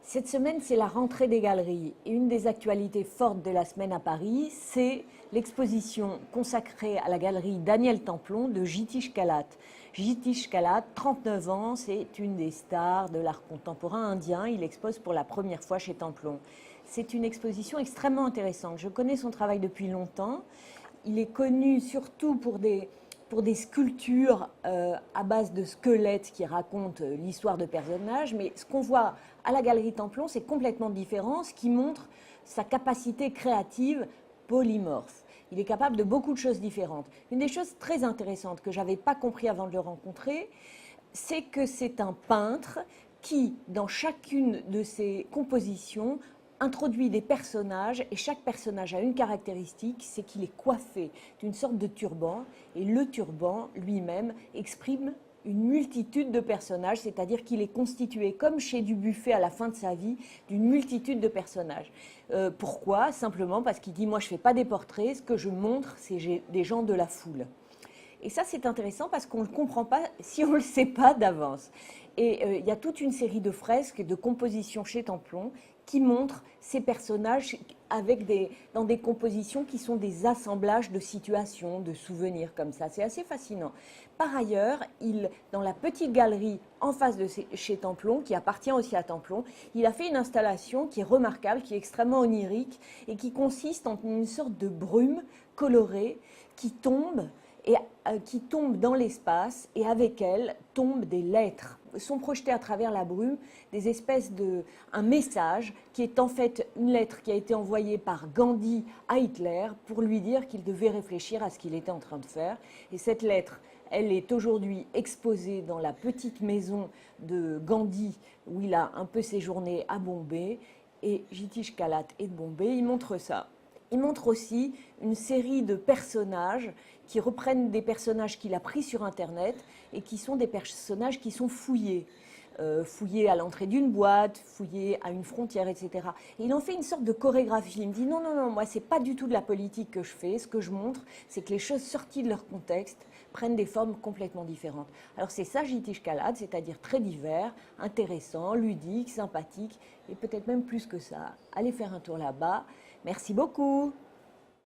Cette semaine, c'est la rentrée des galeries. Et une des actualités fortes de la semaine à Paris, c'est l'exposition consacrée à la galerie Daniel Templon de Jitish Kalat. Jitish Kalat, 39 ans, c'est une des stars de l'art contemporain indien. Il expose pour la première fois chez Templon. C'est une exposition extrêmement intéressante. Je connais son travail depuis longtemps. Il est connu surtout pour des sculptures à base de squelettes qui racontent l'histoire de personnages, mais ce qu'on voit à la Galerie Templon, c'est complètement différent, ce qui montre sa capacité créative polymorphe. Il est capable de beaucoup de choses différentes. Une des choses très intéressantes que je n'avais pas compris avant de le rencontrer, c'est que c'est un peintre qui, dans chacune de ses compositions, introduit des personnages et chaque personnage a une caractéristique, c'est qu'il est coiffé d'une sorte de turban et le turban lui-même exprime une multitude de personnages, c'est-à-dire qu'il est constitué, comme chez Dubuffet à la fin de sa vie, d'une multitude de personnages. Pourquoi ? Simplement parce qu'il dit « moi je ne fais pas des portraits, ce que je montre c'est des gens de la foule ». Et ça, c'est intéressant parce qu'on ne le comprend pas si on ne le sait pas d'avance. Et il y a toute une série de fresques, de compositions chez Templon qui montrent ces personnages dans des compositions qui sont des assemblages de situations, de souvenirs comme ça. C'est assez fascinant. Par ailleurs, dans la petite galerie en face de chez Templon, qui appartient aussi à Templon, il a fait une installation qui est remarquable, qui est extrêmement onirique et qui consiste en une sorte de brume colorée qui tombe dans l'espace et avec elle tombent des lettres. Sont projetées à travers la brume des espèces un message qui est en fait une lettre qui a été envoyée par Gandhi à Hitler pour lui dire qu'il devait réfléchir à ce qu'il était en train de faire. Et cette lettre, elle est aujourd'hui exposée dans la petite maison de Gandhi où il a un peu séjourné à Bombay. Et Jitish Kalat est de Bombay, il montre ça. Il montre aussi une série de personnages qui reprennent des personnages qu'il a pris sur Internet et qui sont des personnages qui sont fouillés. Fouillés à l'entrée d'une boîte, fouillés à une frontière, etc. Et il en fait une sorte de chorégraphie. Il me dit non, moi c'est pas du tout de la politique que je fais. Ce que je montre, c'est que les choses sorties de leur contexte prennent des formes complètement différentes. Alors c'est ça Jitish Kalat, c'est-à-dire très divers, intéressant, ludique, sympathique, et peut-être même plus que ça. Allez faire un tour là-bas. Merci beaucoup.